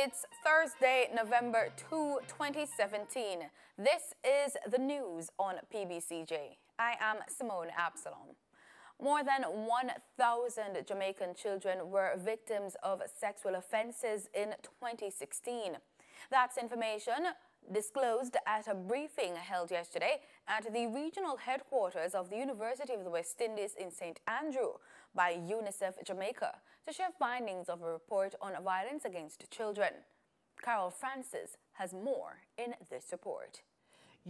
It's Thursday, November 2, 2017. This is the news on PBCJ. I am Simone Absalom. More than 1,000 Jamaican children were victims of sexual offenses in 2016. That's information disclosed at a briefing held yesterday at the regional headquarters of the University of the West Indies in St. Andrew by UNICEF Jamaica to share findings of a report on violence against children. Carol Francis has more in this report.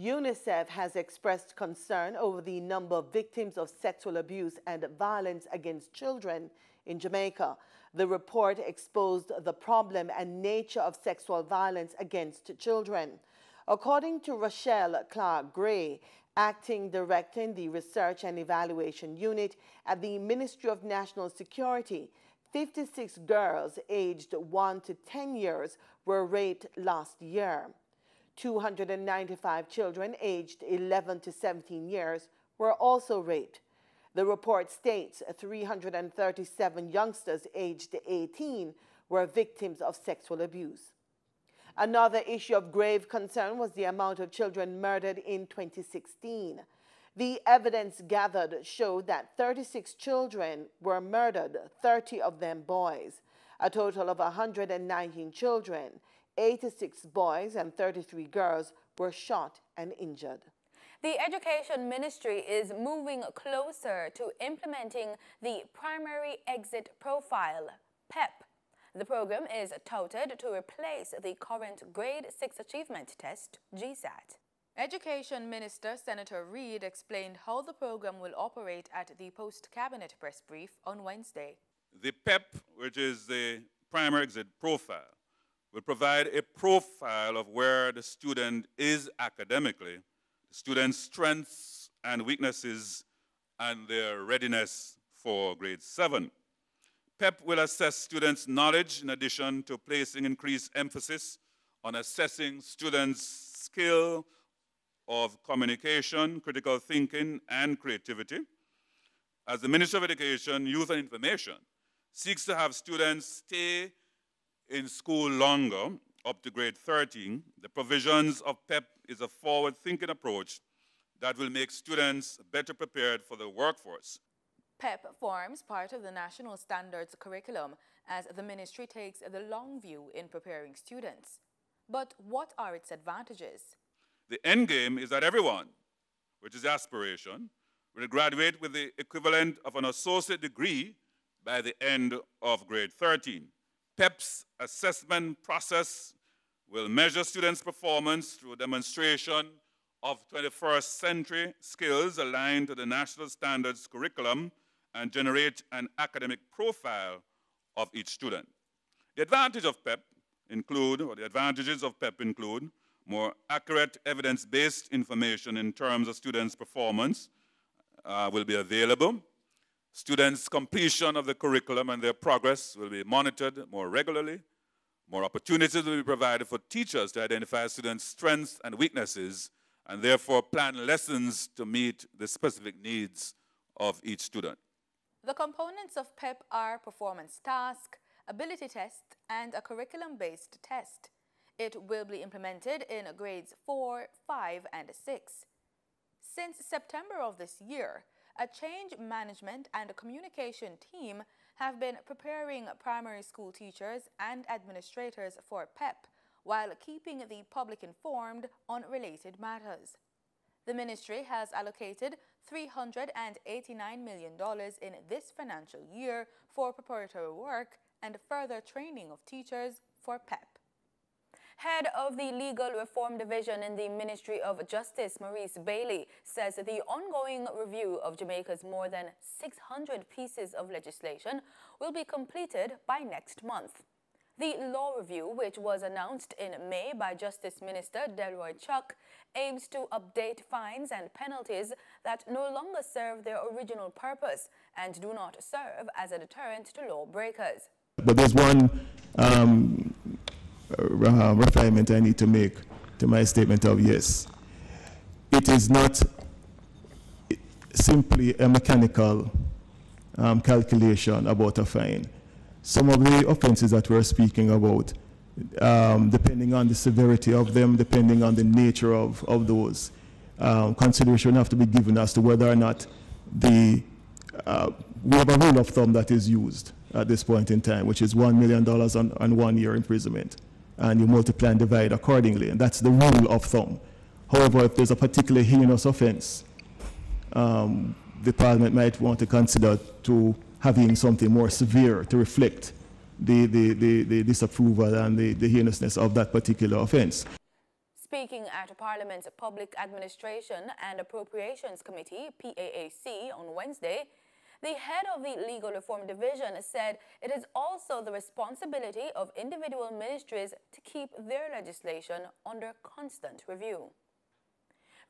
UNICEF has expressed concern over the number of victims of sexual abuse and violence against children in Jamaica. The report exposed the problem and nature of sexual violence against children. According to Rochelle Clark-Gray, acting director in the Research and Evaluation Unit at the Ministry of National Security, 56 girls aged 1 to 10 years were raped last year. 295 children aged 11 to 17 years were also raped. The report states 337 youngsters aged 18 were victims of sexual abuse. Another issue of grave concern was the amount of children murdered in 2016. The evidence gathered showed that 36 children were murdered, 30 of them boys. A total of 119 children, 86 boys and 33 girls were shot and injured. The Education Ministry is moving closer to implementing the Primary Exit Profile, PEP. The program is touted to replace the current Grade 6 Achievement Test, GSAT. Education Minister Senator Reid explained how the program will operate at the post-cabinet press brief on Wednesday. The PEP, which is the Primary Exit Profile, will provide a profile of where the student is academically, the student's strengths and weaknesses, and their readiness for grade 7. PEP will assess students' knowledge in addition to placing increased emphasis on assessing students' skill of communication, critical thinking, and creativity. As the Ministry of Education, Youth and Information seeks to have students stay in school longer, up to grade 13, the provisions of PEP is a forward-thinking approach that will make students better prepared for the workforce. PEP forms part of the National Standards curriculum as the ministry takes the long view in preparing students. But what are its advantages? The end game is that everyone, which is aspiration, will graduate with the equivalent of an associate degree by the end of grade 13. PEP's assessment process will measure students' performance through a demonstration of 21st century skills aligned to the National Standards curriculum and generate an academic profile of each student. The advantages of PEP include more accurate evidence-based information in terms of students' performance will be available. Students' completion of the curriculum and their progress will be monitored more regularly. More opportunities will be provided for teachers to identify students' strengths and weaknesses and therefore plan lessons to meet the specific needs of each student. The components of PEP are performance task, ability test, and a curriculum-based test. It will be implemented in grades 4, 5, and 6. Since September of this year, a change management and communication team have been preparing primary school teachers and administrators for PEP while keeping the public informed on related matters. The ministry has allocated $389 million in this financial year for preparatory work and further training of teachers for PEP. Head of the Legal Reform Division in the Ministry of Justice, Maurice Bailey, says the ongoing review of Jamaica's more than 600 pieces of legislation will be completed by next month. The law review, which was announced in May by Justice Minister Delroy Chuck, aims to update fines and penalties that no longer serve their original purpose and do not serve as a deterrent to lawbreakers. But there's one refinement I need to make to my statement of yes. It is not simply a mechanical calculation about a fine. Some of the offenses that we're speaking about depending on the severity of them, depending on the nature of those. Consideration have to be given as to whether or not we have a rule of thumb that is used at this point in time, which is $1 million on 1 year imprisonment. And you multiply and divide accordingly, and that's the rule of thumb. However, if there's a particular heinous offense, the Parliament might want to consider to having something more severe to reflect the disapproval and the heinousness of that particular offense. Speaking at Parliament's Public Administration and Appropriations Committee, PAAC, on Wednesday, the head of the Legal Reform Division said it is also the responsibility of individual ministries to keep their legislation under constant review.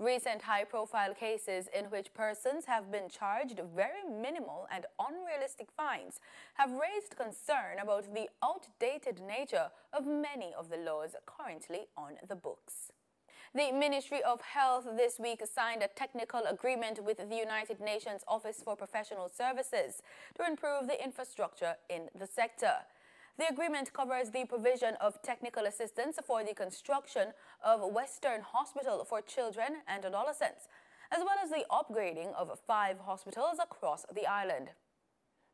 Recent high-profile cases in which persons have been charged very minimal and unrealistic fines have raised concern about the outdated nature of many of the laws currently on the books. The Ministry of Health this week signed a technical agreement with the United Nations Office for Professional Services to improve the infrastructure in the sector. The agreement covers the provision of technical assistance for the construction of Western Hospital for Children and Adolescents, as well as the upgrading of 5 hospitals across the island.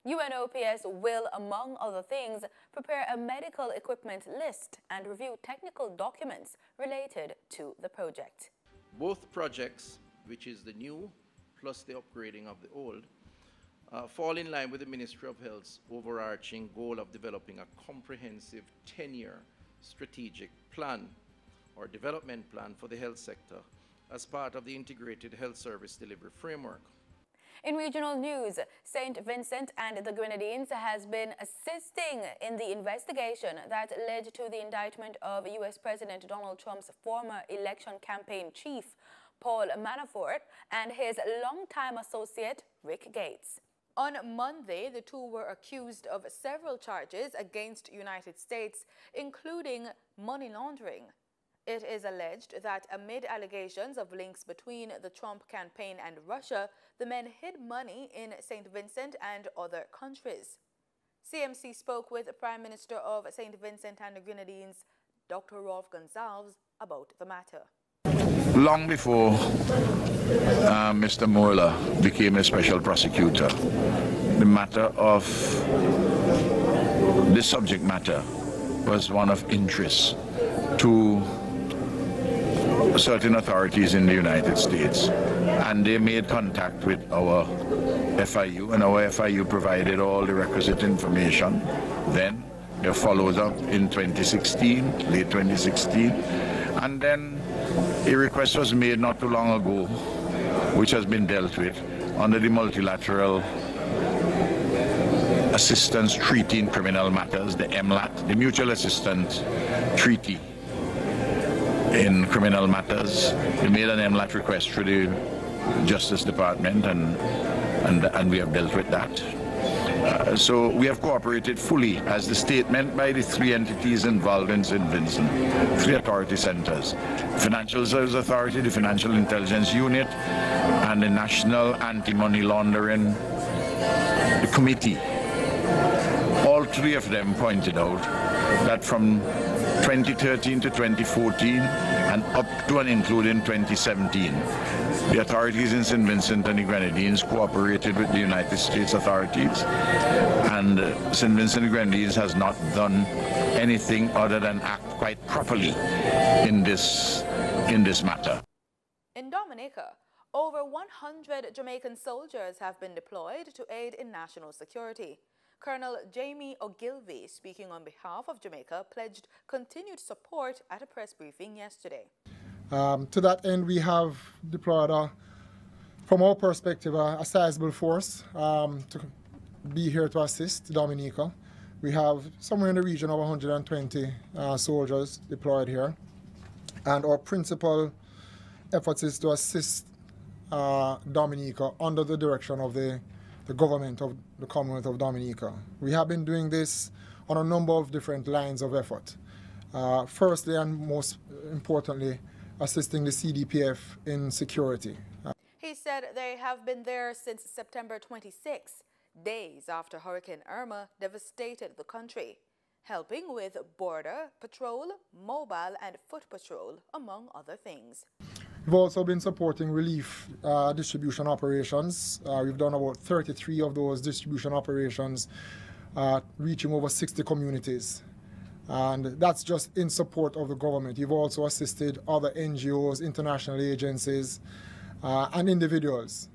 UNOPS will, among other things, prepare a medical equipment list and review technical documents related to the project. Both projects, which is the new plus the upgrading of the old, fall in line with the Ministry of Health's overarching goal of developing a comprehensive 10-year strategic plan or development plan for the health sector as part of the Integrated Health Service Delivery Framework. In regional news, St. Vincent and the Grenadines has been assisting in the investigation that led to the indictment of U.S. President Donald Trump's former election campaign chief, Paul Manafort, and his longtime associate, Rick Gates. On Monday, the two were accused of several charges against United States, including money laundering. It is alleged that amid allegations of links between the Trump campaign and Russia, the men hid money in St. Vincent and other countries. CMC spoke with Prime Minister of St. Vincent and the Grenadines, Dr. Rolf Gonsalves, about the matter. Long before Mr. Mueller became a special prosecutor, the matter of this subject matter was one of interest to certain authorities in the United States, and they made contact with our FIU, and our FIU provided all the requisite information. Then they followed up in 2016, late 2016, and then a request was made not too long ago, which has been dealt with under the Multilateral Assistance Treaty in Criminal Matters, the MLAT, the Mutual Assistance Treaty in Criminal Matters. We made an MLAT request through the Justice Department, and we have dealt with that. So we have cooperated fully as the statement by the 3 entities involved in St. Vincent, 3 authority centers: Financial Services Authority, the Financial Intelligence Unit, and the National Anti-Money Laundering Committee. All 3 of them pointed out that from 2013 to 2014 and up to and including 2017, the authorities in St. Vincent and the Grenadines cooperated with the United States authorities, and St. Vincent and the Grenadines has not done anything other than act quite properly in this matter. In Dominica, over 100 Jamaican soldiers have been deployed to aid in national security. Colonel Jamie Ogilvie, speaking on behalf of Jamaica, pledged continued support at a press briefing yesterday. To that end, we have deployed, from our perspective, a sizable force to be here to assist Dominica. We have somewhere in the region of 120 soldiers deployed here. And our principal efforts is to assist Dominica under the direction of the government of the Commonwealth of Dominica. We have been doing this on a number of different lines of effort. Firstly and most importantly, assisting the CDPF in security. He said they have been there since September 26, days after Hurricane Irma devastated the country. helping with border patrol, mobile and foot patrol, among other things. We've also been supporting relief distribution operations. We've done about 33 of those distribution operations, reaching over 60 communities. And that's just in support of the government. We've also assisted other NGOs, international agencies, and individuals,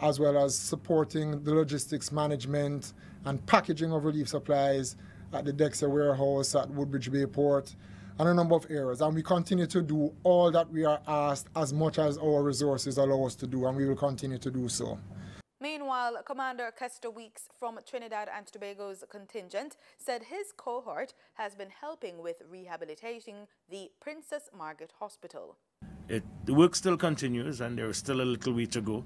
as well as supporting the logistics management and packaging of relief supplies at the Dexter warehouse at Woodbridge Bayport, and a number of areas. And we continue to do all that we are asked as much as our resources allow us to do, and we will continue to do so. Meanwhile, Commander Kester Weeks from Trinidad and Tobago's contingent said his cohort has been helping with rehabilitating the Princess Margaret Hospital. The work still continues and there is still a little way to go,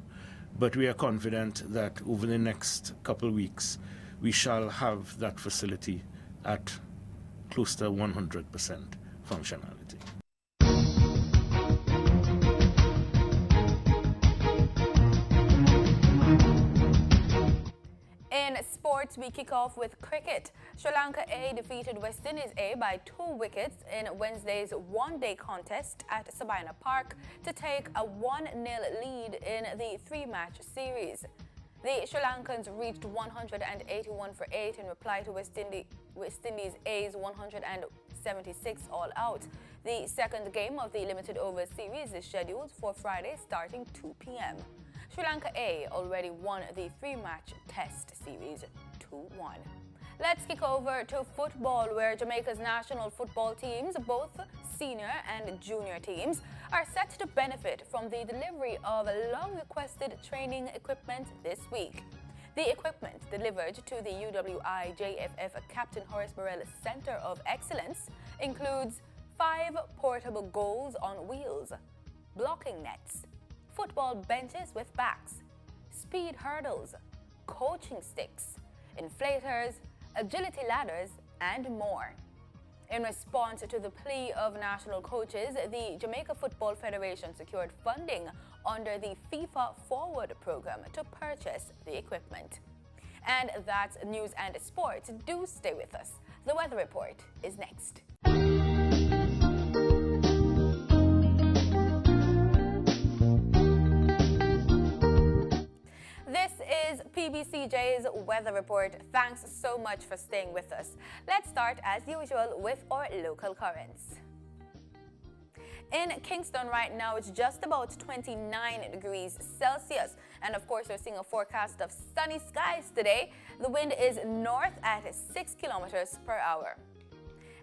but we are confident that over the next couple of weeks we shall have that facility at close to 100% functionality. In sports, we kick off with cricket. Sri Lanka A defeated West Indies A by 2 wickets in Wednesday's one-day contest at Sabina Park to take a 1-0 lead in the 3-match series. The Sri Lankans reached 181 for 8 in reply to West Indies A's 176 all-out. The second game of the limited over series is scheduled for Friday starting 2 p.m. Sri Lanka A already won the 3-match test series 2-1. Let's kick over to football, where Jamaica's national football teams, both senior and junior teams, are set to benefit from the delivery of long-requested training equipment this week. The equipment delivered to the UWI-JFF Captain Horace Burrell Center of Excellence includes 5 portable goals on wheels, blocking nets, football benches with backs, speed hurdles, coaching sticks, inflators, agility ladders, and more. In response to the plea of national coaches, the Jamaica Football Federation secured funding under the FIFA Forward program to purchase the equipment. And that's news and sports. Do stay with us. The weather report is next. This is PBCJ's weather report. Thanks so much for staying with us. Let's start as usual with our local currents. In Kingston right now, it's just about 29 degrees Celsius. And of course, we're seeing a forecast of sunny skies today. The wind is north at 6 kilometers per hour.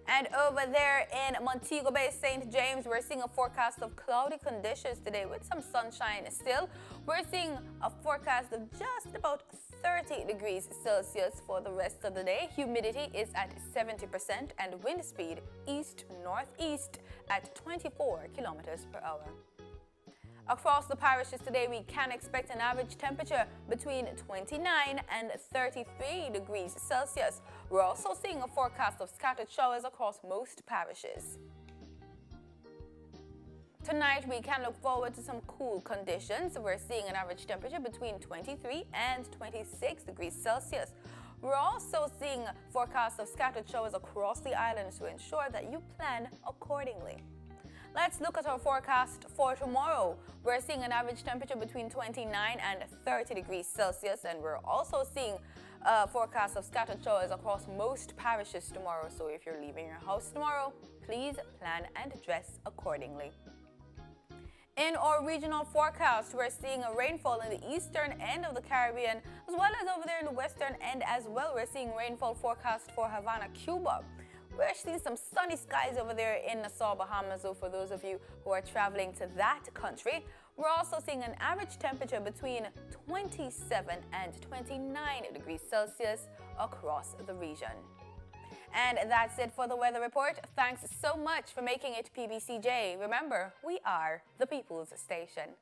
And over there in Montego Bay, St. James, we're seeing a forecast of cloudy conditions today with some sunshine still. We're seeing a forecast of just about 30 degrees Celsius for the rest of the day. Humidity is at 70% and wind speed east-northeast at 24 kilometers per hour. Across the parishes today, we can expect an average temperature between 29 and 33 degrees Celsius. We're also seeing a forecast of scattered showers across most parishes. Tonight, we can look forward to some cool conditions. We're seeing an average temperature between 23 and 26 degrees Celsius. We're also seeing forecasts of scattered showers across the island to ensure that you plan accordingly. Let's look at our forecast for tomorrow. We're seeing an average temperature between 29 and 30 degrees Celsius, and we're also seeing a forecast of scattered showers across most parishes tomorrow. So if you're leaving your house tomorrow, please plan and dress accordingly. In our regional forecast, we're seeing a rainfall in the eastern end of the Caribbean, as well as over there in the western end as well. We're seeing rainfall forecast for Havana, Cuba. We're seeing some sunny skies over there in Nassau, Bahamas, so for those of you who are traveling to that country. We're also seeing an average temperature between 27 and 29 degrees Celsius across the region. And that's it for the weather report. Thanks so much for making it PBCJ. Remember, we are the People's Station.